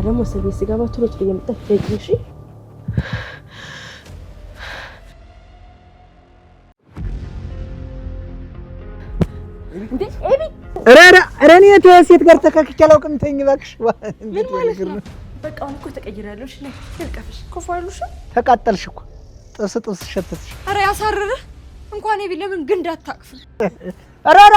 ደግሞ እስር ቤት ስገባ ቶሎ ቶሎ እየመጣች ጠይቂኝ እሺ እንዴ ኤቢ እኔ ሴት ጋር ተካክቼ አላውቅም ተኝ እባክሽ ምን ማለት ነው በቃ አሁን እኮ ተቀይራለሁ እሺ ነይ ልቀፍሽ ኮፋሉሽ ተቃጠልሽ እኮ ጥስ ሸተትሽ ኧረ ያሳረረ እንኳን ኤቢ ለምን ግን እንዳታቅፍ አራራ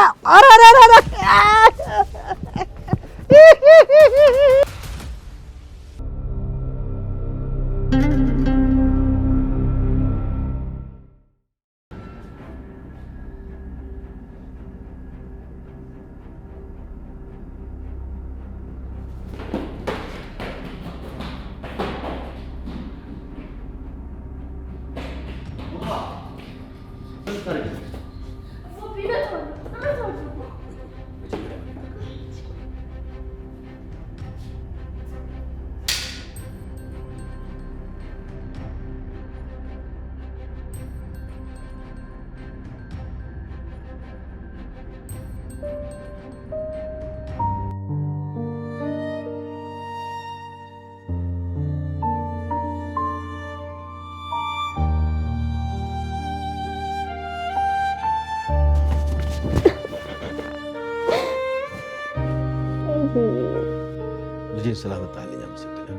ልጄን ስላመጣልኝ አመሰግናለሁ።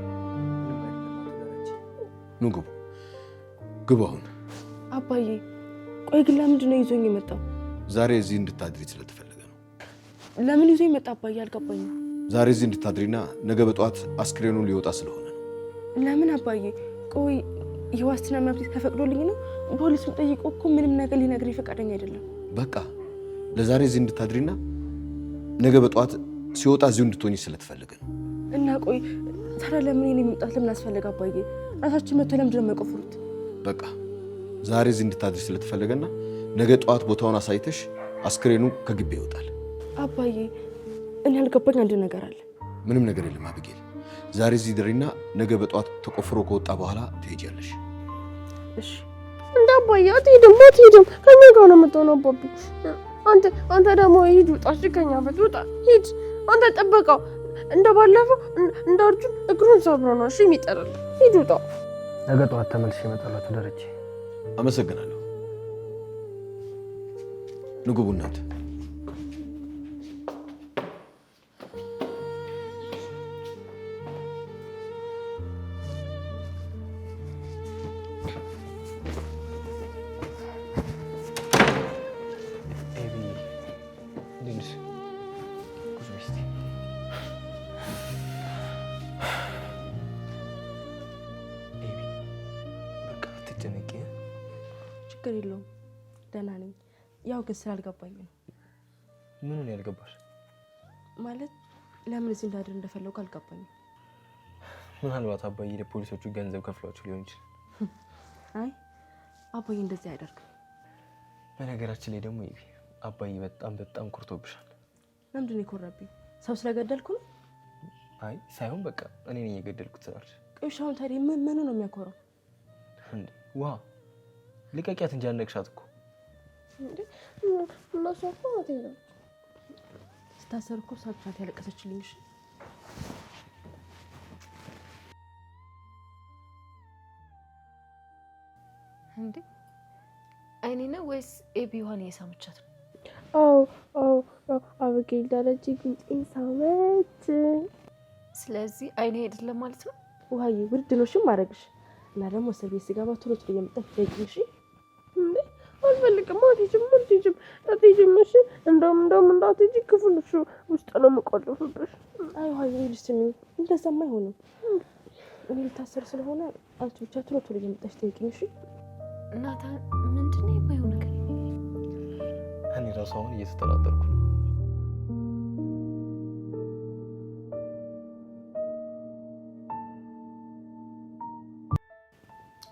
ኑ ግቡ አሁን። አባዬ ቆይ ግን ለምንድን ነው ይዞኝ የመጣው? ዛሬ እዚህ እንድታድሪ ስለተፈለገ ነው። ለምን ይዞኝ መጣ አባዬ አልገባኝም። ዛሬ እዚህ እንድታድሪና ነገ በጠዋት አስክሬኑ ሊወጣ ስለሆነ ነው። ለምን አባዬ? ቆይ የዋስትና መብት ተፈቅዶልኝ ነው? ፖሊስ ጠይቆ እኮ ምንም ነገር ሊነግረኝ ፈቃደኛ አይደለም። በቃ ለዛሬ እዚህ እንድታድሪና ነገ በጠዋት ሲወጣ እዚሁ እንድትሆኚ ስለተፈለገ ነው። እና ቆይ ታዲያ ለምን እኔ መምጣት ለምን አስፈለገ አባዬ? ራሳችን መጥቶ ለምንድን ነው የማይቆፍሩት? በቃ ዛሬ እዚህ እንድታድሪ ስለተፈለገና ነገ ጠዋት ቦታውን አሳይተሽ አስክሬኑ ከግቢ ይወጣል። አባዬ እኔ ያልገባኝ አንድ ነገር አለ። ምንም ነገር የለም አብጌል። ዛሬ እዚህ ድሪና ነገ በጠዋት ተቆፍሮ ከወጣ በኋላ ትሄጃለሽ። እሺ እንደ አባዬ አትሄድም ከእኛ ጋር ነው የምትሆነው አባቢ። አንተ ደግሞ ሂድ ውጣ፣ ከእኛ ቤት ውጣ ሂድ። አንተ ጠበቀው እንደባለፈው እንደ አርጁን እግሩን ሰብሮ ነው እሺ የሚጠራል። ሂድ ውጣ። ነገ ጠዋት ተመልሼ እመጣለሁ ደረጀ። አመሰግናለሁ። ንጉቡ እናት ችግር የለውም ደህና ነኝ። ያው ግን ስላልገባኝ ነው። ምኑን ያልገባሽ? ማለት ለምን እዚህ እንዳድር እንደፈለጉ አልገባኝም። ምናልባት አባዬ ለፖሊሶቹ ገንዘብ ከፍሏቸው ሊሆን ይችላል። አይ አባዬ እንደዚህ አያደርግም። በነገራችን ላይ ደግሞ አባዬ በጣም ኮርቶብሻል። ለምንድን ነው የኮረብኝ? ሰው ስለገደልኩ ነው? አይ ሳይሆን በቃ እኔ ነኝ የገደልኩት ስላልሽ። ቆይ አሁን ታዲያ ምኑ ነው የሚያኮራው? እንዴ ዋ ልቀቂያት እንጂ አነቅሻት እኮ። እንዴ እናሷ እኮ ነው ስታሰር እኮ ሳብቻት ያለቀሰችልኝ። እሺ እንዴ አይኔ ነው ወይስ ኤቢ ሆነ የሳመቻት ነው? አዎ አበጌል ደረጀ ጉንጤን ሳመች። ስለዚህ አይኔ አይደለም ማለት ነው? ውሃዬ ውድ ነው እሺ ማድረግሽ። እና ደግሞ እስር ቤት ስገባ ቶሎ እየመጣች ጠይቂኝ እሺ። እንዴ አልፈልግም አትሄጂም እሺ። እንደውም እንዳትሄጂ ክፍልሽ ውስጥ ነው የምቆልፍብሽ። አይ ውሃዬ ልስሚ እንደዛማ አይሆንም። እኔ ልታሰር ስለሆነ አንቺ ብቻ ቶሎ እየመጣች ጠይቂኝ እሺ። ናታን ምንድነው የማይሆን ነገር? እኔ ራሱ አሁን እየተጠራጠርኩ ነው።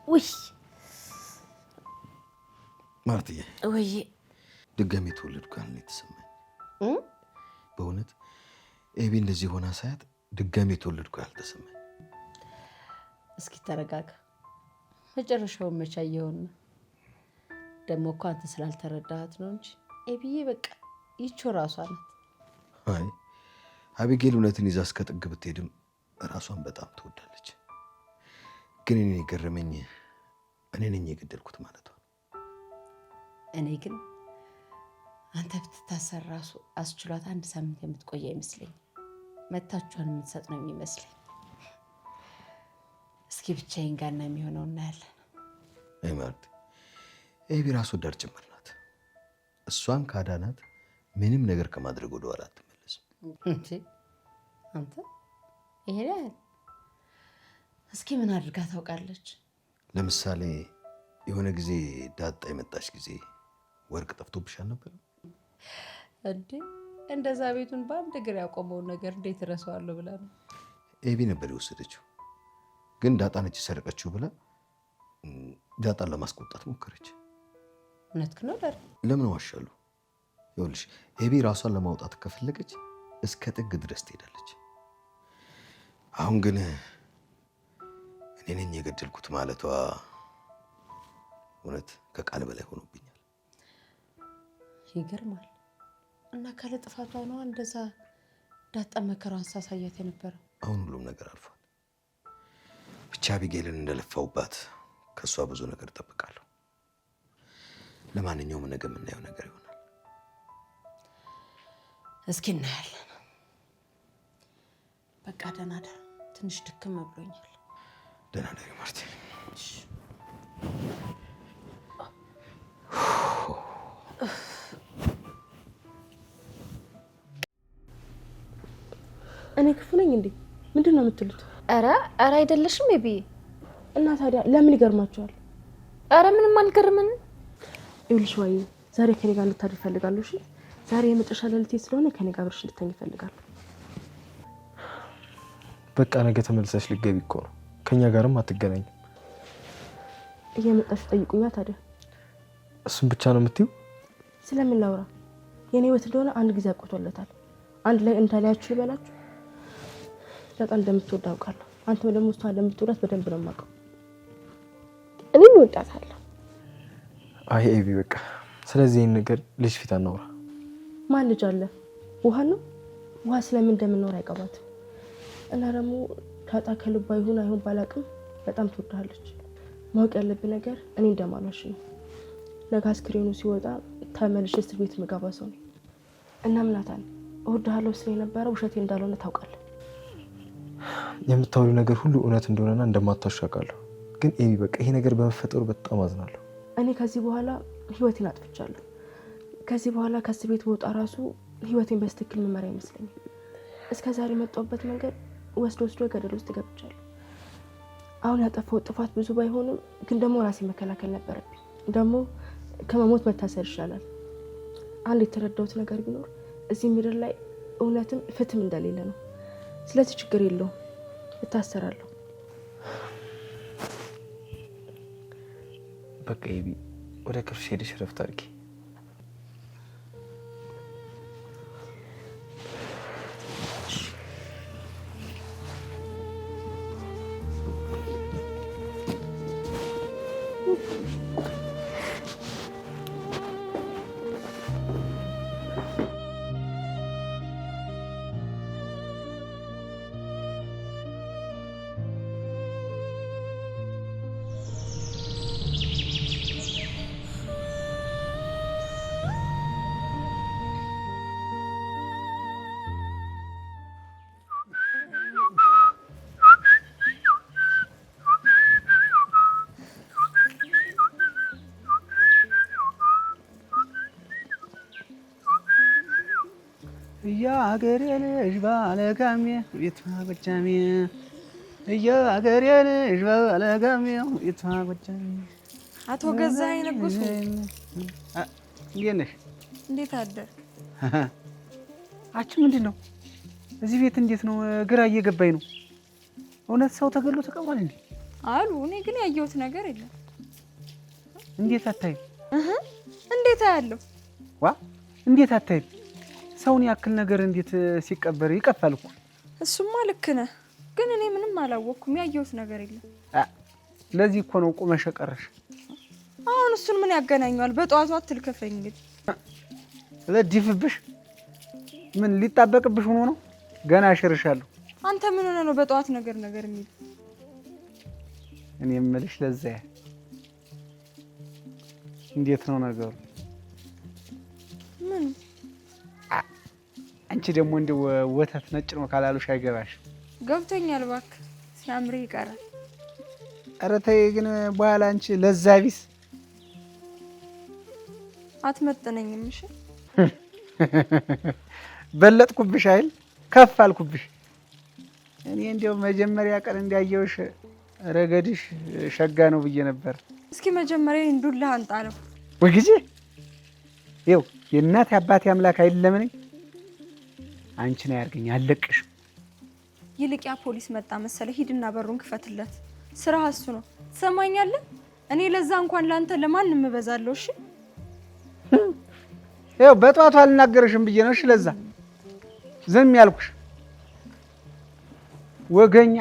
ውይ ማርትዬ፣ ወይ ድጋሜ ተወለድኩ ያልን የተሰማኝ በእውነት ኤቢ እንደዚህ ሆና ሳያት ድጋሜ ተወለድኩ ያልተሰማኝ። እስኪ ተረጋጋ። መጨረሻውን መቼ አየኸውና? ደግሞ እኮ አንተ ስላልተረዳሃት ነው እንጂ ኤቢዬ በቃ ይቺው ራሷ ናት። አይ አቢጌል እውነትን ይዛ እስከ ጥግ ብትሄድም ራሷን በጣም ትወዳለች። ግን እኔ የገረመኝ እኔ ነኝ የገደልኩት ማለቷ። እኔ ግን አንተ ብትታሰር ራሱ አስችሏት 1 ሳምንት የምትቆይ አይመስለኝ። መታቿን የምትሰጥ ነው የሚመስለኝ። እስኪ ብቻዬን ጋር ነው የሚሆነው እናያለን። አይ ማርት፣ ኤቢ ራስ ወዳድ ጭምር ናት። እሷን ካዳናት ምንም ነገር ከማድረግ ወደ ኋላ አትመለስም። እንዴ አንተ ይሄ ያህል እስኪ ምን አድርጋ ታውቃለች? ለምሳሌ የሆነ ጊዜ ዳጣ የመጣች ጊዜ ወርቅ ጠፍቶብሻል ነበር እንዴ? እንደዛ ቤቱን በአንድ እግር ያቆመውን ነገር እንዴት እረሳዋለሁ ብላ ነው። ኤቢ ነበር የወሰደችው። ግን ዳጣ ነች የሰረቀችው ብላ ዳጣን ለማስቆጣት ሞከረች። እውነትህን ነው ዳር። ለምን ዋሻሉ? ይኸውልሽ ኤቢ ራሷን ለማውጣት ከፈለገች እስከ ጥግ ድረስ ትሄዳለች። አሁን ግን እኔ ነኝ የገደልኩት ማለቷ እውነት ከቃል በላይ ሆኖብኛል። ይገርማል። እና ካለ ጥፋቷ ነው እንደዛ ዳጣ መከራዋን ሳሳያት የነበረው። አሁን ሁሉም ነገር አልፏል። ብቻ አቢጌልን እንደለፋውባት ከሷ ብዙ ነገር እጠብቃለሁ። ለማንኛውም ነገ የምናየው ነገር ይሆናል። እስኪ እናያለን። በቃ ደህና ደር። ትንሽ ድክም ብሎኛል። ደህና ደሪ ማርቲ። እኔ ክፉ ነኝ እንዴ? ምንድን ነው የምትሉት? ኧረ አይደለሽም ኤቢ። እና ታዲያ ለምን ይገርማችኋል? ኧረ ምንም አልገርምን። ይኸውልሽ ዋዬ ዛሬ ከኔ ጋር እንድታድር እፈልጋለሁ። እሺ ዛሬ የመጨረሻ ሌሊቴ ስለሆነ ከኔ ጋር አብረሽ እንድትተኝ እፈልጋለሁ። በቃ ነገ ተመልሰሽ ልትገቢ እኮ ነው። ከኛ ጋርም አትገናኝም። እየመጣሽ ጠይቁኛ ታዲያ። እሱም ብቻ ነው የምትይው? ስለምን ላውራ? የኔ ህይወት እንደሆነ አንድ ጊዜ አቆቶለታል። አንድ ላይ እንዳላያችሁ ልበላችሁ። በጣም እንደምትወድ አውቃለሁ። አንተም ደግሞ እሷን እንደምትወዳት በደንብ ነው የማውቀው። እኔም እወዳታለሁ። አይ ኤቢ በቃ ስለዚህ ይሄን ነገር ልጅ ፊት አናውራ። ማን ልጅ አለ? ውሃ ነው። ውሃ ስለምን እንደምንኖር አይቀባትም። እና ደግሞ ዳጣ ከልቧ ይሁን አይሁን ባላቅም በጣም ትወዳለች። ማወቅ ያለብህ ነገር እኔ እንደማላሽ ነው። ነገ አስክሬኑ ሲወጣ ተመልሼ እስር ቤት የምገባ ሰው ነኝ። እና ምናታን እወድሃለሁ ስለነበረ ውሸቴ እንዳልሆነ ታውቃለህ። የምታወሪው ነገር ሁሉ እውነት እንደሆነና እንደማታውሽ አውቃለሁ። ግን ኤቢ በቃ ይሄ ነገር በመፈጠሩ በጣም አዝናለሁ። እኔ ከዚህ በኋላ ህይወቴን አጥፍቻለሁ። ከዚህ በኋላ ከእስር ቤት ወጣ ራሱ ህይወቴን በስትክክል መመራ አይመስለኝም። እስከዛሬ የመጣሁበት መንገድ ወስዶ ገደል ውስጥ ገብቻለሁ። አሁን ያጠፋው ጥፋት ብዙ ባይሆንም ግን ደግሞ ራሴ መከላከል ነበረብኝ። ደግሞ ከመሞት መታሰር ይሻላል። አንድ የተረዳሁት ነገር ቢኖር እዚህ ምድር ላይ እውነትም ፍትም እንደሌለ ነው። ስለዚህ ችግር የለውም፣ እታሰራለሁ። በቃ ኤቢ ወደ ክፍልሽ ሄደሽ እረፍት አድርጊ። የአገሬ ልጅ ባለጋሜ ቤቷ ጎጃሜ፣ የአገሬ ልጅ ባለጋሜ ቤቷ ጎጃሜ። አቶ ገዛኸኝ ንጉሱ እንዴት ነሽ? እንዴት አደር? አቺ ምንድን ነው እዚህ ቤት እንዴት ነው? ግራ እየገባኝ ነው። እውነት ሰው ተገሎ ተቀብሯል እንዴ አሉ። እኔ ግን ያየሁት ነገር የለም። እንዴት አታይም? እንዴት አያለሁ? ዋ እንዴት አታይም? ሰውን ያክል ነገር እንዴት ሲቀበር ይቀፋል እኮ። እሱማ ልክ ነህ፣ ግን እኔ ምንም አላወቅኩም። ያየሁት ነገር የለም። ለዚህ እኮ ነው ቁመሽ ቀረሽ። አሁን እሱን ምን ያገናኘዋል? በጠዋቱ አትልከፈኝ እንግዲህ። ለዲፍብሽ ምን ሊጣበቅብሽ ሆኖ ነው? ገና አሽርሻለሁ። አንተ ምን ሆነ ነው በጠዋት ነገር የሚል? እኔ የምልሽ ለዛ እንዴት ነው ነገሩ? ምን አንቺ ደግሞ እንደው ወተት ነጭ ነው ካላሉሽ አይገባሽ። ገብቶኛል እባክህ፣ ሲያምር ይቀራል። ኧረ ተይ ግን በኋላ አንቺ ለዛ ቢስ አትመጥነኝም። እሺ በለጥኩብሽ አይደል? ከፍ አልኩብሽ። እኔ እንደው መጀመሪያ ቀን እንዳየውሽ ረገድሽ ሸጋ ነው ብዬ ነበር። እስኪ መጀመሪያ እንዱላ አንጣለው ወይ ጊዜ ይው የእናት አባቴ አምላክ አይደለምን? አንቺን አያርገኝ አለቅሽ። ይልቅ ያ ፖሊስ መጣ መሰለ፣ ሂድና በሩን ክፈትለት። ስራ እሱ ነው። ትሰማኛለህ? እኔ ለዛ እንኳን ላንተ ለማንም እበዛለሁ። እሺ ይው በጧቱ አልናገርሽም ብዬ ነው። እሺ ለዛ ዝም ያልኩሽ ወገኛ።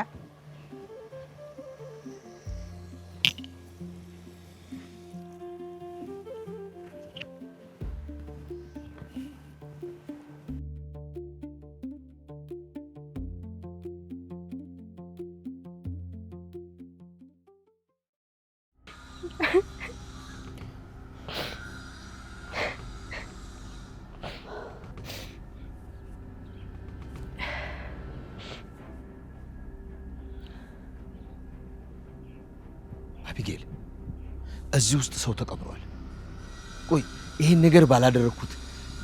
አቢጌል እዚህ ውስጥ ሰው ተቀብሯል። ቆይ ይሄን ነገር ባላደረኩት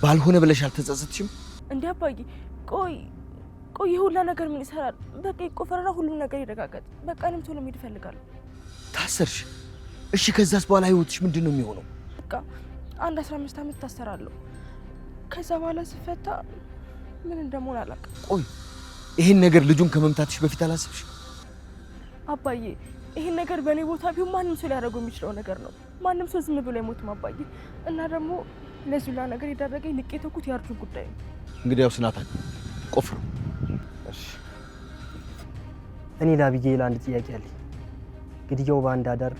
ባልሆነ ብለሽ አልተጸጸትሽም እንዴ አባዬ? ቆይ የሁላ ነገር ምን ይሰራል? በቃ ይቆፈረና ሁሉም ነገር ይረጋገጥ። በቃ እኔም ቶሎ መሄድ እፈልጋለሁ። ታሰርሽ? እሺ ከዛስ በኋላ ህይወትሽ ምንድን ነው የሚሆነው? በቃ አንድ 15 ዓመት ታሰራለሁ። ከዛ በኋላ ስፈታ ምን እንደምሆን አላውቅም። ቆይ ይሄን ነገር ልጁን ከመምታትሽ በፊት አላሰብሽ? አባዬ ይሄን ነገር በእኔ ቦታ ቢሆን ማንም ሰው ሊያደርገው የሚችለው ነገር ነው። ማንም ሰው ዝም ብሎ አይሞትም አባዬ። እና ደግሞ ለዚህ ሁላ ነገር የዳረገኝ ንቄ ተኩት ያርጁን ጉዳይ ነው። እንግዲህ ያው ስናታን ቆፍሩ። እሺ እኔ ለአቢጌል አንድ ጥያቄ አለኝ። ግድያው በአንድ አዳር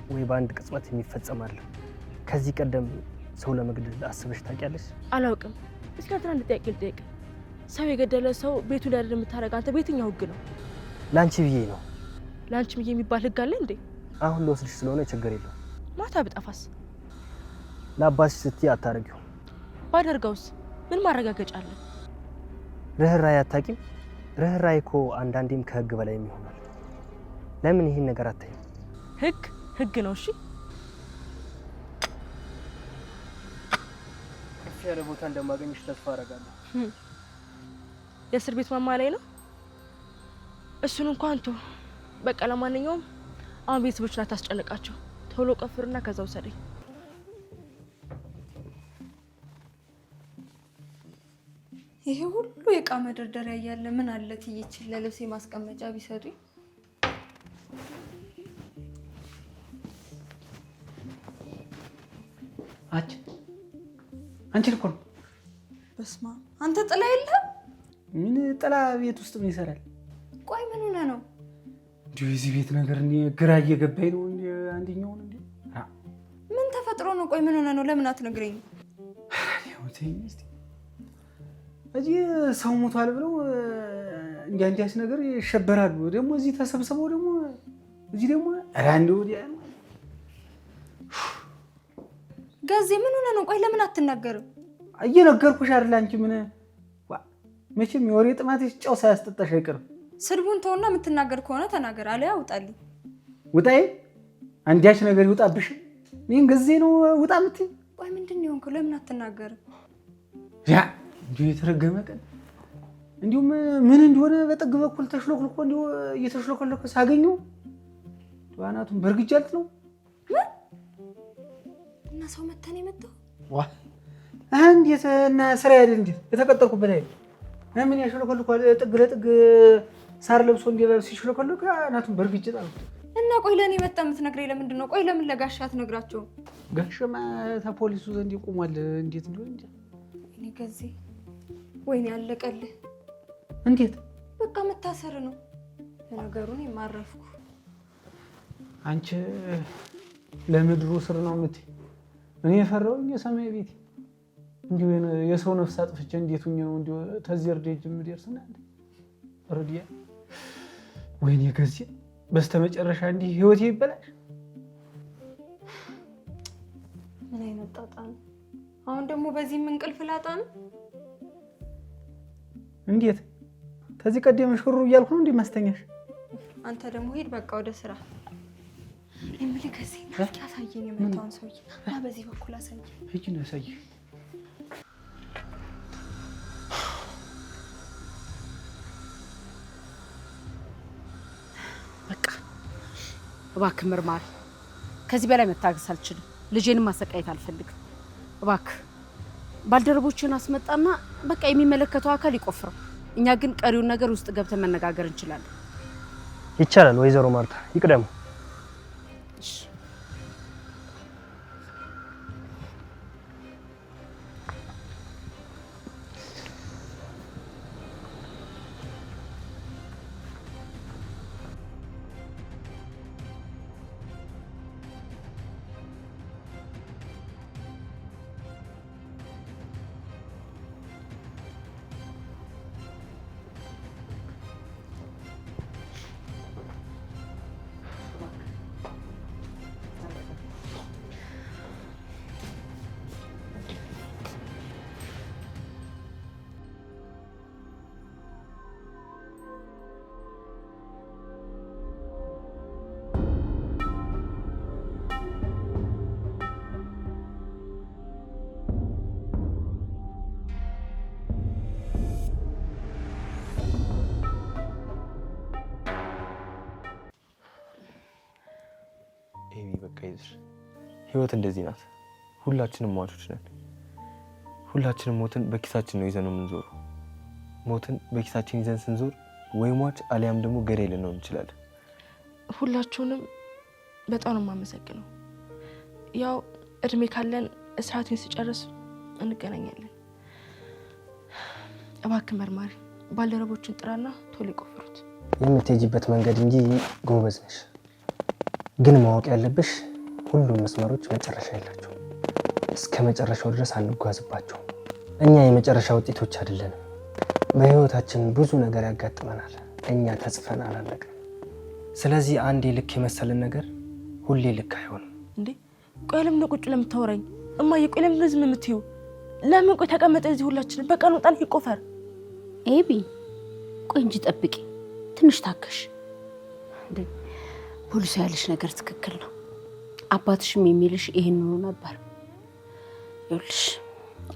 ወይ በአንድ ቅጽበት የሚፈጸም አለ? ከዚህ ቀደም ሰው ለመግደል አስበሽ ታውቂያለሽ? አላውቅም። እስኪ አንተ ጥያቄ ልጠይቅ። ሰው የገደለ ሰው ቤቱ ላይ አይደል የምታረጋ? አንተ በየትኛው ህግ ነው? ላንቺ ብዬ ነው። ላንቺ ብዬ የሚባል ህግ አለ እንዴ? አሁን ለወስድሽ ስለሆነ ችግር የለው። ማታ ብጠፋስ? ለአባትሽ ስትይ አታረጊው። ባደርገውስ ምን ማረጋገጫ አለ? ርህራሄ አታውቂም? ርህራሄ እኮ አንዳንዴም ከህግ በላይ ይሆናል። ለምን ይሄን ነገር አታይም? ህግ ነው። እሺ ከፍ ያለ ቦታ እንደማገኝሽ ተስፋ አደርጋለሁ። የእስር ቤት ማማ ላይ ነው። እሱን እንኳን ቶ በቃ ለማንኛውም አሁን ቤተሰቦችን አታስጨንቃቸው። ቶሎ ቀፍርና ከዛው ሰደኝ። ይሄ ሁሉ የእቃ መደርደሪያ እያለ ምን አለ ትይችል ለልብሴ ማስቀመጫ ቢሰጡኝ። አንቺ እኮ ነው። በስማ አንተ ጥላ የለህም? ምን ጥላ ቤት ውስጥ ምን ይሰራል? ቆይ ምን ሆነ ነው? እንዴ እዚህ ቤት ነገር እንዴ ግራ እየገባኝ ነው። እንዴ አንደኛው እንዴ ምን ተፈጥሮ ነው? ቆይ ምን ሆነ ነው? ለምን አትነግረኝ? ያውተኝ እስቲ እዚህ ሰው ሞቷል ብለው እንዴ አንዲያስ ነገር ይሸበራሉ። ደግሞ እዚህ ተሰብስበው ደግሞ እዚህ ደግሞ አራንዶ ወዲያ ነው። ጋዜ ምን ሆነ ነው? ቆይ ለምን አትናገርም? እየነገርኩሽ አይደል? አንቺ ምን መቼም የወሬ ጥማትሽ ጨው ሳያስጠጣሽ አይቀርም። ስድቡን ተውና የምትናገር ከሆነ ተናገር። አለያ ውጣልኝ። ውጣይ አንዲያች ነገር ይውጣብሽ። ምን ጊዜ ነው ውጣ የምትይ? ቆይ ምንድን ነው የሆንከው? ለምን አትናገርም? ያ እንዴ የተረገመ ቀን እንዲሁም ምን እንደሆነ በጥግ በኩል ተሽሎክልኮ እንዲሁ እየተሽሎከለከ ሳገኘው ዋናቱን በርግጃልት ነው። እና ሰው መተን የመጣው ዋ እንዴት እና ስራ አይደል እንዴ የተቀጠርኩበት አይደል? ምን ያሽሎከልኳል? ጥግ ለጥግ ሳር ለብሶ እንዲለብስ ሲሽሎከለከ አናቱን በርግጃል። እና ቆይ ለኔ መጣ የምትነግረኝ ለምንድን ነው? ቆይ ለምን ለጋሻ አትነግራቸውም? ጋሻማ ተፖሊሱ ዘንድ ይቆማል። እንዴት እንደሆነ እንዴ እኔ ገዜ ወይኔ ያለቀልህ። እንዴት በቃ መታሰር ነው ነገሩን። የማረፍኩ አንቺ ለምድሩ ስር ነው የምትይ። እኔ የፈራሁኝ የሰማይ ቤት እንዲሁ የሰው ነፍስ አጥፍቼ እንዴት ሆኜ ነው እንዲሁ ተዚህ እርዴ ጅም ደርስና ረዲያ ወይኔ ገዜ በስተመጨረሻ እንዲህ ህይወቴ ይበላሽ። ምን አይነት ጣጣ ነው? አሁን ደግሞ በዚህ እንቅልፍ ላጣ ነው? እንዴት ከዚህ ቀደም ሽሩ እያልኩ ነው እንደማስተኛሽ? አንተ ደግሞ ሂድ በቃ ወደ ስራ። እምልህ ከዚህ ናት ያሳየኝ የመጣውን ሰውዬ እና በዚህ በኩል አሳየኝ። ሂጂ ነው ያሳየኝ። በቃ እባክህ መርማሪ፣ ከዚህ በላይ መታገስ አልችልም። ልጄንም ማሰቃየት አልፈልግም። እባክህ ባልደረቦችን አስመጣና በቃ የሚመለከተው አካል ይቆፍረው። እኛ ግን ቀሪውን ነገር ውስጥ ገብተን መነጋገር እንችላለን። ይቻላል ወይዘሮ ማርታ ይቅደሙ። እሺ በቃ ይዝር። ህይወት እንደዚህ ናት። ሁላችንም ሟቾች ነን። ሁላችንም ሞትን በኪሳችን ነው ይዘን የምንዞረው። ሞትን በኪሳችን ይዘን ስንዞር ወይ ሟች አሊያም ደግሞ ገዳይ ልንሆን እንችላለን። ሁላችሁንም በጣም ነው የማመሰግነው። ያው እድሜ ካለን እስራቴን ስጨርስ እንገናኛለን። እባክህ መርማሪ ባልደረቦችን ጥራና ቶሎ ይቆፍሩት። የምትሄጂበት መንገድ እንጂ ጎበዝ ነሽ። ግን ማወቅ ያለብሽ ሁሉም መስመሮች መጨረሻ የላቸውም። እስከ መጨረሻው ድረስ አንጓዝባቸውም። እኛ የመጨረሻ ውጤቶች አይደለንም። በህይወታችን ብዙ ነገር ያጋጥመናል። እኛ ተጽፈን አላለቅም። ስለዚህ አንዴ ልክ የመሰለን ነገር ሁሌ ልክ አይሆንም። እንዴ ቆይ ለምን ቁጭ ለምታወራኝ? እማዬ ቆይ ለምን ዝም የምትይው? ለምን ቆይ ተቀመጠ እዚህ ሁላችን በቃ ነው ጣል ይቆፈር። ኤቢ ቆይ እንጂ ጠብቂ፣ ትንሽ ታከሽ። እንዴ ፖሊስ ያለሽ ነገር ትክክል ነው። አባትሽም የሚልሽ ይሄን ነው ነበር። ይኸውልሽ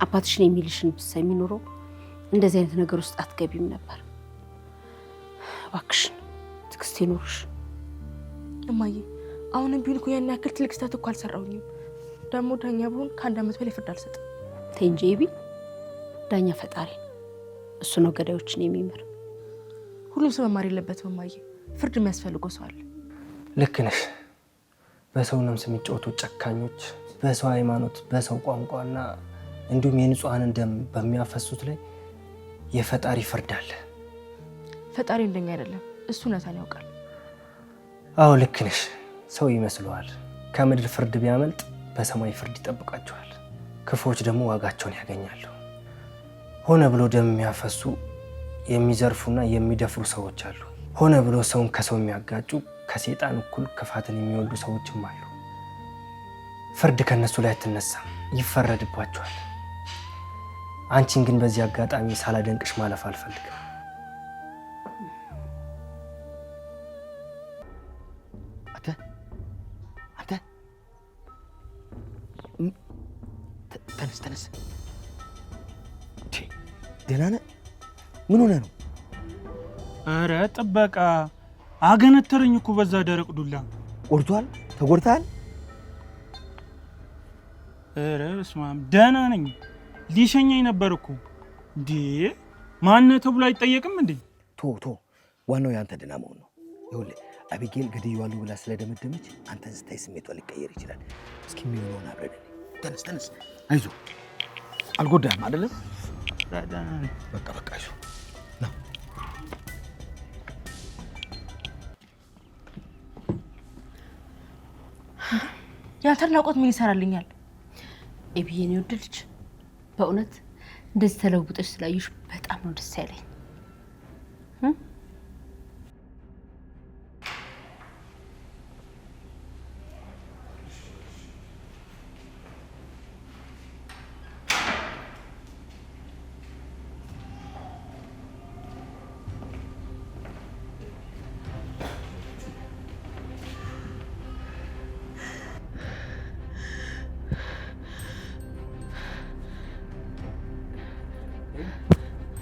አባትሽን የሚልሽን ብትሰሚ ኖሮ እንደዚህ አይነት ነገር ውስጥ አትገቢም ነበር። እባክሽን ትዕግስት ይኑርሽ። እማዬ አሁንም ቢሆን እኮ ያን ያክል ትልቅ ስህተት እኮ አልሰራሁኝም። ደግሞ ዳኛ ብሆን ከአንድ ዓመት በላይ ፍርድ አልሰጥም። ተይ እንጂ ኤቢ፣ ዳኛ ፈጣሪ እሱ ነው ገዳዮችን የሚምር። ሁሉም ሰው መማር የለበትም እማዬ። ፍርድ የሚያስፈልገው ሰው አለ። ልክ ነሽ። በሰው ነፍስ የሚጫወቱ ጨካኞች፣ በሰው ሃይማኖት፣ በሰው ቋንቋና እንዲሁም የንጹሐንን ደም በሚያፈሱት ላይ የፈጣሪ ፍርድ አለ። ፈጣሪ እንደኛ አይደለም፣ እሱ እውነታን ያውቃል። አዎ ልክ ነሽ። ሰው ይመስለዋል። ከምድር ፍርድ ቢያመልጥ በሰማይ ፍርድ ይጠብቃቸዋል። ክፉዎች ደግሞ ዋጋቸውን ያገኛሉ። ሆነ ብሎ ደም የሚያፈሱ የሚዘርፉና የሚደፍሩ ሰዎች አሉ። ሆነ ብሎ ሰውን ከሰው የሚያጋጩ ከሴጣን እኩል ክፋትን የሚወልዱ ሰዎችም አሉ። ፍርድ ከነሱ ላይ አትነሳም፣ ይፈረድባቸዋል። አንቺን ግን በዚህ አጋጣሚ ሳላደንቅሽ ማለፍ አልፈልግም። ተነስ ተነስ። ደህና ነህ? ምን ሆነህ ነው? ኧረ ጥበቃ አገነተረኝ እኮ በዛ ደረቅ ዱላ። ቆርቷል? ተጎድተሃል? ኧረ በስመ አብ ደህና ነኝ። ሊሸኘኝ ነበር እኮ። እንዴ ማነህ ተብሎ አይጠየቅም እንዴ? ቶ ዋናው ያንተ ደህና መሆን ነው። ይኸውልህ አቢጌል ገድዬዋለሁ ብላ ስለደመደመች አንተን ስታይ ስሜቷ ሊቀየር ይችላል። እስኪ የሚሆነውን አብረን ተነስ ተነስ። አይዞህ አልጎዳህም አይደለም? በቃ አይዞህ ና። ያንተ አድናቆት ምን ይሰራልኛል? ኤቢዬ ነው ልጅ፣ በእውነት እንደዚህ ተለውጠሽ ስላየሽ በጣም ነው ደስ ያለኝ።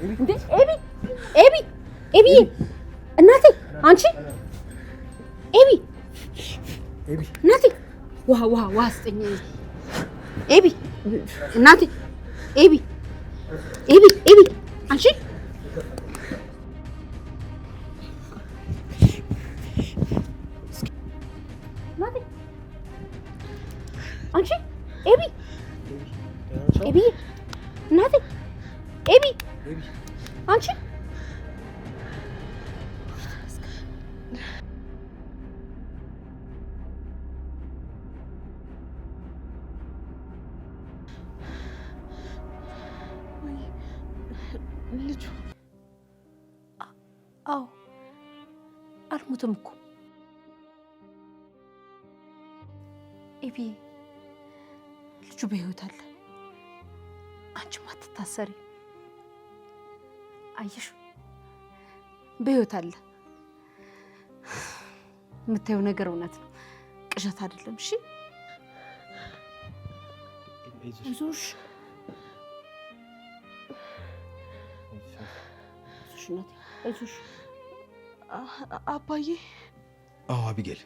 እንዴ ኤቢ እናቴ አንቺ ኤቢ እናቴ ውሃ ስጠኝ ኤቢ እናቴ ኤቢ አንቺ አንቺ ኤቢ እናቴ ኤቢ አንቺ ልጁ አዎ አልሞትም እኮ ኤቢ ልጁ በህይወት አለ። አንቺም አትታሰሪ። አየሽ በህይወት አለ። የምታየው ነገር እውነት ነው፣ ቅዠት አይደለም። እሺ አይዞሽ አይዞሽ አባዬ። አዎ አቢጌል፣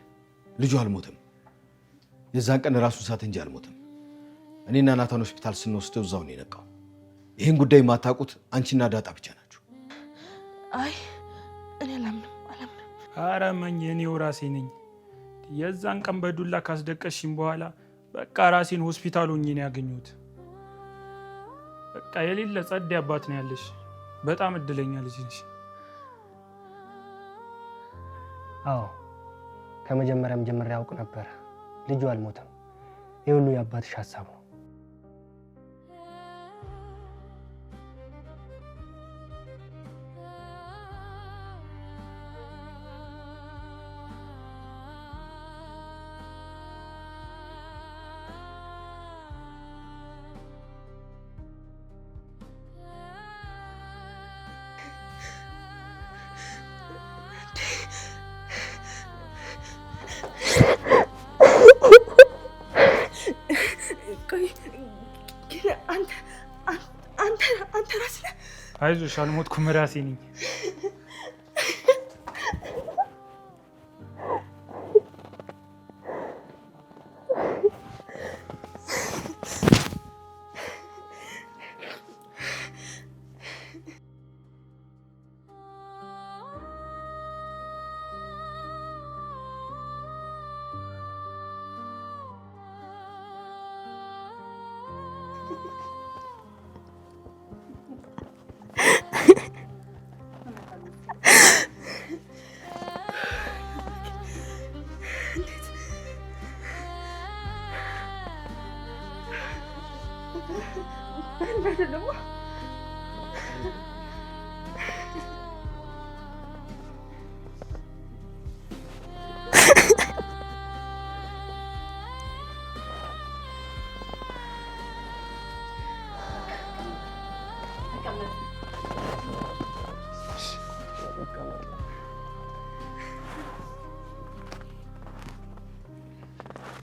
ልጁ አልሞትም። የዛን ቀን ራሱን ሳተ እንጂ አልሞትም። እኔና ናታን ሆስፒታል ስንወስደው እዛው ነው የነቃው። ይህን ጉዳይ የማታውቁት አንቺና ዳጣ ብቻ ናችሁ። አይ እኔ አላምንም። ኧረ መኝ እኔው ራሴ ነኝ። የዛን ቀን በዱላ ካስደቀሽኝ በኋላ በቃ ራሴን ሆስፒታል ሆኜ ነው ያገኘሁት። በቃ የሌለ ጸዴ አባት ነው ያለሽ። በጣም እድለኛ ልጅ ነሽ። አዎ ከመጀመሪያም ጀምሬ ያውቅ ነበር ልጁ አልሞተም። የሁሉ የአባትሽ ሀሳብ ነው። አንተ ራስህ ነህ? አይዞሽ አልሞትኩም፣ ራሴ ነኝ።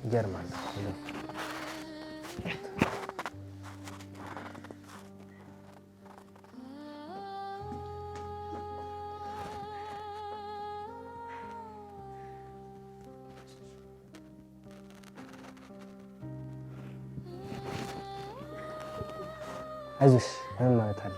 ይገርማል። አይዞሽ ምን ማለት አለ?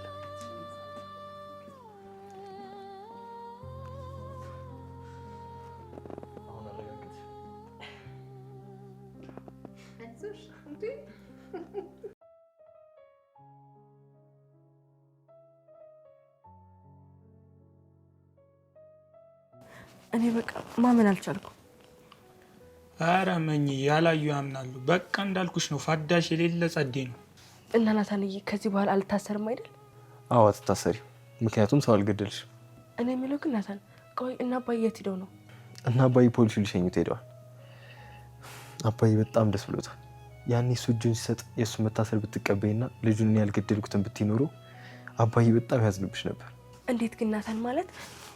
እኔ በቃ ማመን አልቻልኩም። ኧረ መኝ ያላዩ ያምናሉ። በቃ እንዳልኩሽ ነው፣ ፋዳሽ የሌለ ጸዴ ነው። እና ናታንዬ ከዚህ በኋላ አልታሰርም አይደል? አዎ አትታሰሪ፣ ምክንያቱም ሰው አልገደልሽም። እኔ የሚለው ግን ናታን፣ ቆይ እና አባዬ የት ሄደው ነው? እና አባዬ ፖሊሱ ሊሸኙት ሄደዋል። አባዬ በጣም ደስ ብሎታል። ያኔ እሱ እጁን ሲሰጥ የእሱ መታሰር ብትቀበይና ልጁን እኔ ያልገደልኩትን ብትኖሩ አባዬ በጣም ያዝንብሽ ነበር። እንዴት ግን ናታን፣ ማለት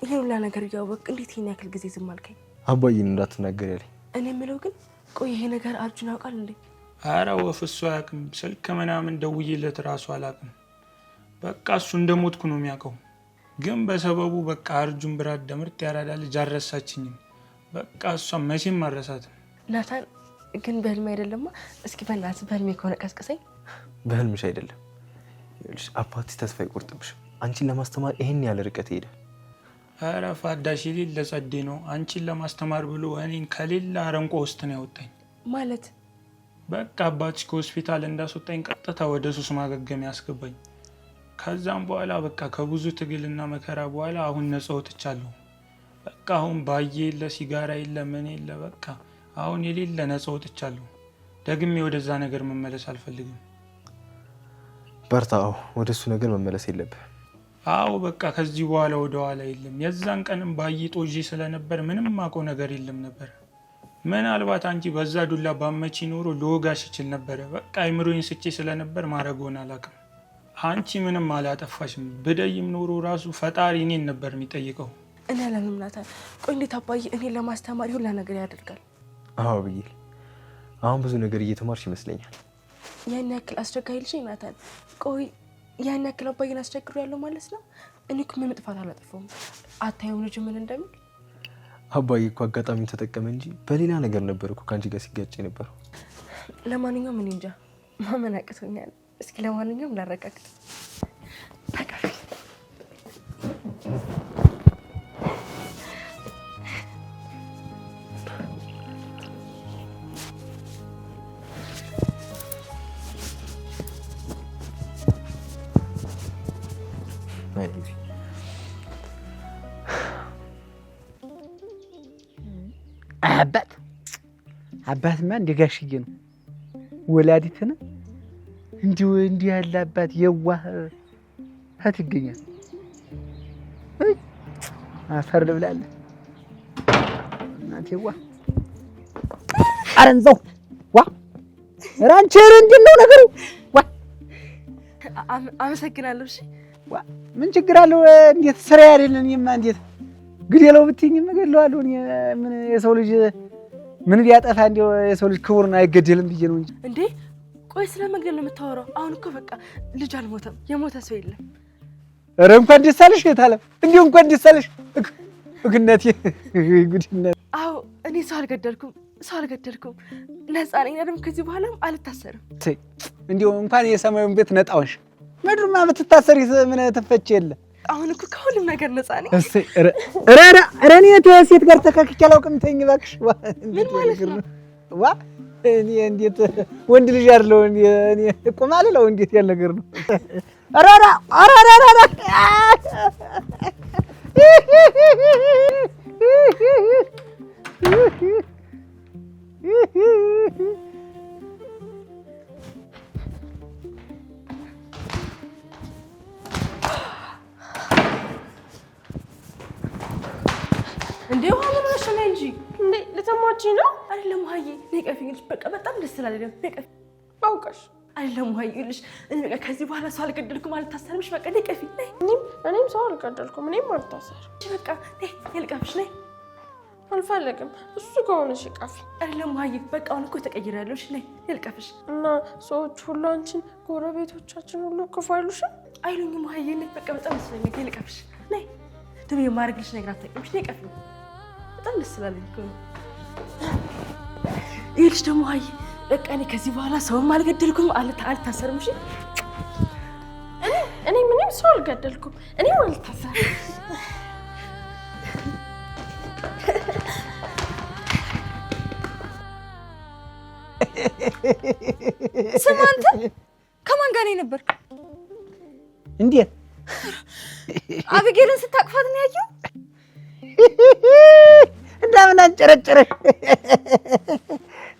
ይሄን ሁላ ነገር እያወቅ እንዴት ይሄን ያክል ጊዜ ዝም አልከኝ? አባዬን እንዳትናገር ያለኝ። እኔ የሚለው ግን ቆይ ይሄ ነገር አርጁን ያውቃል እንዴ? ኧረ ወፍ እሱ አያውቅም። ስልክ ምናምን ደውዬለት እራሱ አላውቅም። በቃ እሱ እንደሞትኩ ነው የሚያውቀው። ግን በሰበቡ በቃ አርጁን ብራት ደምርት ያራዳ ልጅ አልረሳችኝም። በቃ እሷ መቼም አልረሳትም። ናታን ግን በህልሜ አይደለማ። እስኪ በእናትህ በህልሜ ከሆነ ቀስቅሰኝ። በህልምሽ አይደለም። ይኸውልሽ አባትሽ ተስፋ አይቆርጥብሽም። አንቺን ለማስተማር ይሄን ያለ ርቀት ይሄዳል። ኧረ ፋዳሽ የሌለ ጸዴ ነው። አንቺን ለማስተማር ብሎ እኔን ከሌላ አረንቋ ውስጥ ነው ያወጣኝ። ማለት በቃ አባትሽ ከሆስፒታል እንዳስወጣኝ ቀጥታ ወደ ሱስ ማገገሚያ ያስገባኝ። ከዛም በኋላ በቃ ከብዙ ትግልና መከራ በኋላ አሁን ነፃ ወጥቻለሁ። በቃ አሁን ባየ የለ ሲጋራ የለ ምን የለ በቃ አሁን የሌለ ነፃ ወጥቻለሁ። ደግሜ ወደዛ ነገር መመለስ አልፈልግም። በርታው፣ ወደሱ ነገር መመለስ የለብህ። አዎ በቃ ከዚህ በኋላ ወደ ኋላ የለም። የዛን ቀንም ባየ ጦዤ ስለነበር ምንም ማውቀው ነገር የለም ነበር። ምናልባት አንቺ በዛ ዱላ ባመቺ ኖሮ ልወጋሽ ይችል ነበረ። በቃ አይምሮዬን ስቼ ስለነበር ማረጎን አላውቅም። አንቺ ምንም አላጠፋሽም። ብደይም ኖሮ ራሱ ፈጣሪ እኔን ነበር የሚጠይቀው። እኔ አላምንም ናታን። ቆይ እንዴት አባዬ እኔን ለማስተማር ሁላ ነገር ያደርጋል? አዎ ብዬሽ አሁን ብዙ ነገር እየተማርሽ ይመስለኛል። ያን ያክል አስቸጋሪ ልጅ ናታን። ቆይ ያን ያክል አባዬን አስቸግሮ ያለው ማለት ነው? እኔ እኮ ምንም ጥፋት አላጠፋሁም። አታየው ልጅ ምን እንደሚል። አባዬ እኮ አጋጣሚ ተጠቀመ እንጂ በሌላ ነገር ነበር እኮ ከአንቺ ጋር ሲጋጭ ነበር። ለማንኛውም እኔ እንጃ ማመን አቅቶኛል። እስኪ ለማንኛውም ላረጋግጥ። አባትማ እንደ ጋሽዬ ነው። ወላዲትን እንዲህ ያለ አባት የዋህ ይገኛል። አፈር ልብላለ እናቴ ዋ አረንዘው ዋ ራንቸር እንዴት ነው ነገሩ? ዋ አመሰግናለሁ። እሺ ዋ ምን ችግር አለው? እንዴት ስራ አይደለኝማ? እንዴት ግዴለው ብትይኝም እገድለዋለሁ። ምን የሰው ልጅ ምን ቢያጠፋ እንደው የሰው ልጅ ክቡርን አይገደልም ብዬ ነው እንጂ። እንዴ ቆይ ስለ መግደል ነው የምታወራው? አሁን እኮ በቃ ልጅ አልሞተም፣ የሞተ ሰው የለም። ኧረ እንኳን ደስ አለሽ የታለም እንዲሁ እንኳን ደስ አለሽ እግነቴ ጉድነት። አዎ እኔ ሰው አልገደልኩም፣ ነፃ ነኝ። ደግሞ ከዚህ በኋላም አልታሰርም። እንዲሁ እንኳን የሰማዩን ቤት ነጣውሽ። ምድርማ ብትታሰሪ ምን ተፈች የለ። አሁን እኮ ከሁሉም ነገር ነፃ ነኝ። እሺ ኧረ እኔ ሴት ጋር ተካክቼ አላውቅም። ተይኝ እባክሽ። ምን ማለት ነው? ዋ እኔ እንዴት ወንድ ልጅ አይደለሁ እኔ ቆማለሁ። እንዴት ያለ ነገር ነው? ኧረ እንዴ ውሃ ምን ሆነሽ ነው እንጂ? እንዴ ልተማችኝ ነው? አይደለም ውሃዬ፣ ነይ ቀፊኝ። በቃ በጣም ደስ ስላለኝ ነይ ቀፊኝ። አውቀሽ አይደለም ውሃዬ፣ ልሽ እኔ በቃ ከዚህ በኋላ ሰው አልገደልኩም፣ አልታሰርምሽ። በቃ ነይ ቀፊኝ። ነይ እኔም ሰው አልገደልኩም፣ እኔም አልታሰርም። በቃ ነይ ልቀፍሽ። ነይ አልፈለግም። እሱ ከሆነ እሺ ቀፊኝ። አይደለም ውሃዬ፣ በቃ አሁን እኮ ተቀይሬያለሁ። እሺ ነይ ልቀፍሽ። እና ሰዎች ሁሉ አንቺን፣ ጎረቤቶቻችን ሁሉ ክፉ አይሉሽም? አይሉኝም ውሃዬ። ነይ በቃ በጣም ስለሚገ ልቀፍሽ። ነይ ደግሞ የማደርግልሽ ነገር አታውቂም። ነይ ቀፊኝ። በጣም ደስ ስላለኝ እኮ ነው። ይኸውልሽ ደግሞ አይ በቃ እኔ ከዚህ በኋላ ሰውም አልገደልኩም፣ አልታሰርም። እሺ እኔ ምንም ሰው አልገደልኩም፣ እኔም አልታሰርም። ስማ አንተ ከማን ጋር ነው የነበርክ? እንዴት አቢጌልን ስታቅፋት ነው ያየው? እንደምን አንጨረጨረሽ?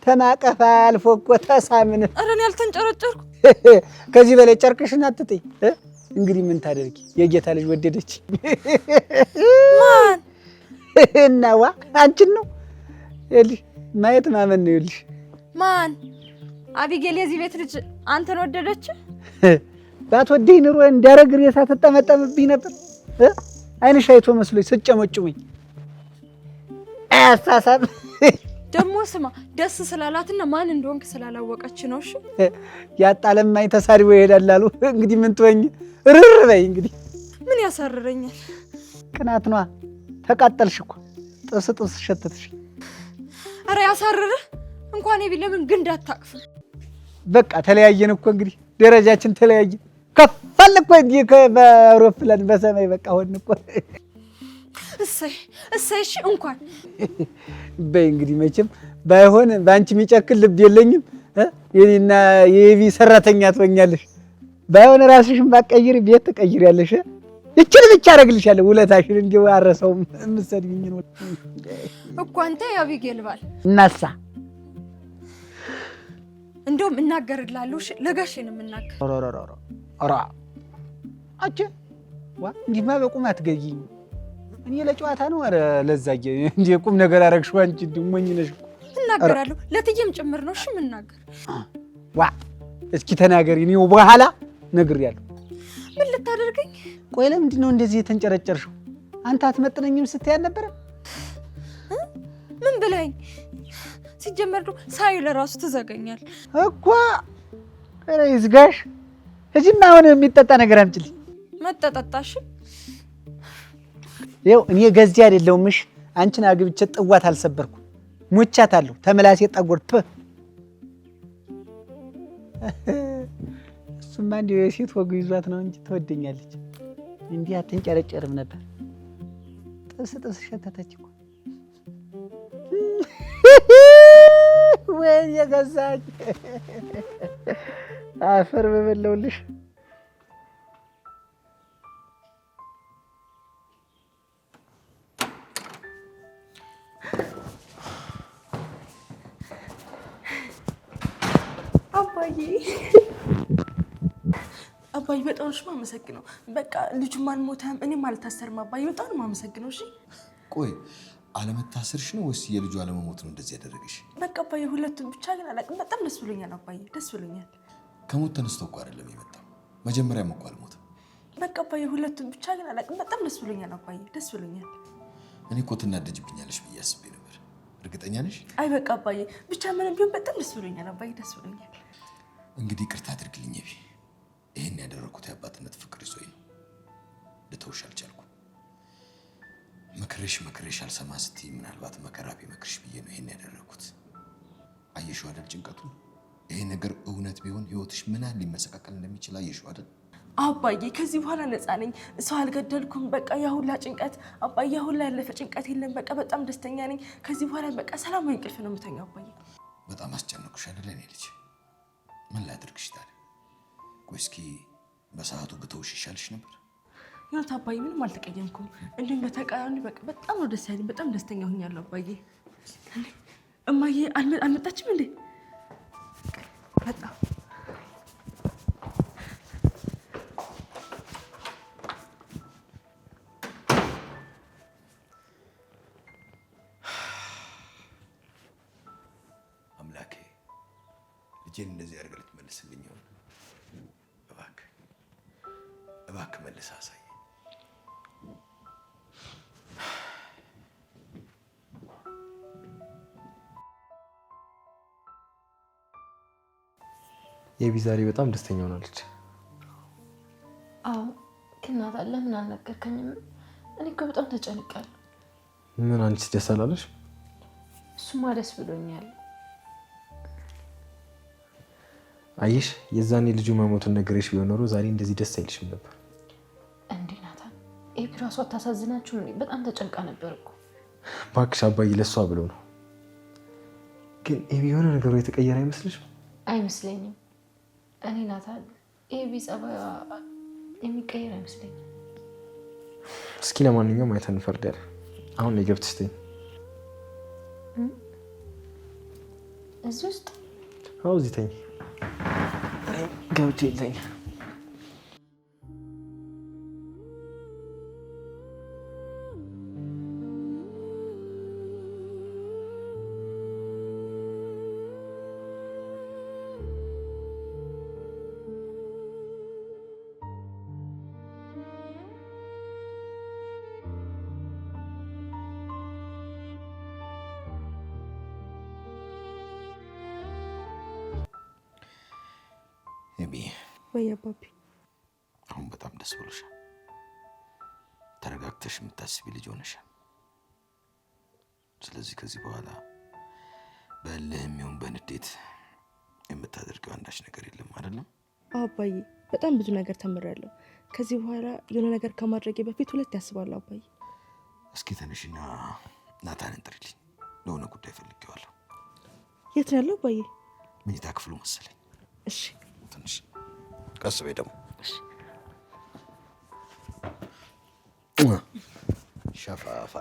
ተናቀፋ አልፎ እኮ ተሳምን። ኧረ እኔ አልተንጨረጨርኩ። ከዚህ በላይ ጨርቅሽን አትጥይ። እንግዲህ ምን ታደርጊ? የጌታ ልጅ ወደደች። ማን እናዋ አንቺን ነው ይኸውልሽ፣ ማየት ማመን ነው። ይኸውልሽ ማን? አቢጌል የዚህ ቤት ልጅ አንተን ወደደች? ባትወደኝ ኑሮ እንዳረግ ሬሳ ተጠመጠምብኝ ነበር። አይንሽ አይቶ መስሎኝ ስጨመጭሙኝ። አያሳሳብ ደግሞ ስማ ደስ ስላላትና ማን እንደሆንክ ስላላወቀች ነው። እሺ ያጣለማኝ ተሳድቦ ይሄዳል አሉ። እንግዲህ ምን ትወኝ ርር በይ። እንግዲህ ምን ያሳርረኛል? ቅናት ነዋ። ተቃጠልሽ እኮ ጥብስ ሸተትሽ። አረ ያሳርረ እንኳን የቢ ለምን ግንድ አታቅፍ? በቃ ተለያየን እኮ እንግዲህ ደረጃችን ተለያየ። ከፋል እኮ እንጂ በአውሮፕላን በሰማይ በቃ ሆን እኮ። እሰይ እሺ እንኳን በይ እንግዲህ መቼም ባይሆን በአንቺ የሚጨክል ልብ የለኝም። የኔና የኤቢ ሰራተኛ ትሆኛለሽ። ባይሆን ራስሽን ባትቀይሪ ቤት ትቀይሪያለሽ። እችን ብቻ አደርግልሻለሁ። ውለታሽን እንዲሁ አረሰውም። የምትሰድቢኝ ነው እኮ አንተ የአቢጌል ባል እናሳ እንደውም እናገርልሃለሁ። ለጋሼ ነው የምናገር። ኧረ አንቺ እንዲህማ በቁም አትገይኝ። እኔ ለጨዋታ ነው። ኧረ ለዛዬ እንደ ቁም ነገር አደረግሽው። አንቺ ሞኝ ነሽ እኮ። እናገራለሁ ለትዬም ጭምር ነው። እሺ የምናገር እስኪ ተናገሪ። እኔው በኋላ ነግሬያለሁ። ምን ልታደርገኝ? ቆይ ለምንድን ነው እንደዚህ የተንጨረጨርሽው? አንተ አትመጥነኝም ስትይ አልነበረ? ምን ብለኸኝ? ሲጀመር ነው ሳይ ለራሱ ትዘገኛል እኮ። ኧረ ይዝጋሽ። እዚህማ አሁን የሚጠጣ ነገር አምጪልኝ። መጠጣጣሽ ይኸው እኔ ገዚህ አይደለሁም። እሺ አንቺን አግብቼ ጥዋት አልሰበርኩም። ሞቻታለሁ። ተመላሴ ጠጎርት እሱማ እንዲሁ የሴት ወጉ ይዟት ነው እንጂ ትወደኛለች። እንዲህ አትንጨረጨርም ነበር። ጥብስ ሸተተች እኮ። ወይ የገዛች አፈር በበለውልሽ። አባዬ በጣም ነው የማመሰግነው። በቃ ልጁ ማን ሞተም እኔም አልታሰርም። አባዬ በጣም ነው የማመሰግነው። እሺ ቆይ አለመታሰርሽ ነው ወይስ የልጁ አለመሞት ነው እንደዚህ ያደረገሽ? በቃ አባዬ ሁለቱም ብቻ ግን አላውቅም። በጣም ደስ ብሎኛል አባዬ፣ ደስ ብሎኛል። ከሞት ተነስቶ እኮ አይደለም የመጣው፣ መጀመሪያም እኮ አልሞተም። በቃ አባዬ ሁለቱም ብቻ ግን አላውቅም። በጣም ደስ ብሎኛል አባዬ፣ ደስ ብሎኛል። እኔ እኮ ትናደጅብኛለሽ ብዬ አስቤ ነበር። እርግጠኛ ነሽ? አይ በቃ አባዬ ብቻ ምንም ቢሆን በጣም ደስ ብሎኛል አባዬ፣ ደስ ብሎኛል። እንግዲህ ይቅርታ አድርግልኝ ኤቢ። ይሄን ያደረኩት የአባትነት ፍቅር ይዞኝ ነው። ልተውሽ አልቻልኩም። መክሬሽ አልሰማ ስትይ ምናልባት መከራ ቢመክርሽ ብዬ ነው ይሄን ያደረኩት። አየሽው አይደል ጭንቀቱን? ይሄ ነገር እውነት ቢሆን ህይወትሽ ምን ያህል ሊመሰቃቀል እንደሚችል አየሽው አይደል? አባዬ ከዚህ በኋላ ነፃ ነኝ። ሰው አልገደልኩም። በቃ ያ ሁላ ጭንቀት አባዬ፣ ያ ሁላ ያለፈ ጭንቀት የለም። በቃ በጣም ደስተኛ ነኝ። ከዚህ በኋላ በቃ ሰላማዊ እንቅልፍ ነው የምተኛው አባዬ። በጣም አስጨነቅኩሽ አይደል የኔ ልጅ? ምን ላድርግሽ ታዲያ? ቆይ እስኪ በሰዓቱ ብተውሽ ይሻልሽ ነበር። ይኸውልህ አባዬ ምንም አልተቀየምኩም። እንዲሁም በተቃራኒ በቃ በጣም ነው ደስ ያለኝ። በጣም ደስተኛ ሆኛለሁ አባዬ። እማዬ አልመጣችም እንዴ? መጣ። አምላኬ ልጄን እንደዚህ አድርገህ ልትመልስልኝ ይሆን? እባክህ መልስ አሳይ። ኤቢ ዛሬ በጣም ደስተኛ ሆናለች። አዎ እናት ለምን አልነገርከኝም? እኔ እኮ በጣም ተጨንቄያለሁ። ምን አንቺስ ደስ አላለሽ? እሱማ ደስ ብሎኛል። አየሽ የዛኔ ልጁ መሞቱን ነገርሽ ቢሆን ኖሮ ዛሬ እንደዚህ ደስ አይልሽም ነበር። እንዴ ናታን፣ ኤቢ ራሷ አታሳዝናችሁም? በጣም ተጨንቃ ነበር እኮ። እባክሽ አባዬ ለሷ ብሎ ነው። ግን ኤቢ የሆነ ነገሩ የተቀየረ አይመስልሽም? አይመስለኝም። እኔ ናታን ኤቢ ጸባይዋ የሚቀየር አይመስለኝም። እስኪ ለማንኛውም አይተን እንፈርዳለን። አሁን ላይ ገብተሽ ተኝ። እዚህ ውስጥ? አዎ እዚህ ተኝ። ገብቼ ተኝ። ኤቢ ወይ አባቢ አሁን በጣም ደስ ብሎሻል። ተረጋግተሽ የምታስቢ ልጅ ሆነሻል። ስለዚህ ከዚህ በኋላ በእልህም ይሁን በንዴት የምታደርገው አንዳች ነገር የለም አይደለም? አባዬ በጣም ብዙ ነገር ተምሬያለሁ። ከዚህ በኋላ የሆነ ነገር ከማድረጌ በፊት ሁለት ያስባለሁ። አባዬ እስኪ ተነሽና ናታንን ጥሪልኝ። ለሆነ ጉዳይ ፈልጌዋለሁ። የት ነው ያለው አባዬ? መኝታ ክፍሉ መሰለኝ። እሺ ትንሽ ቀስ በይ ደግሞ። ሸፋፋ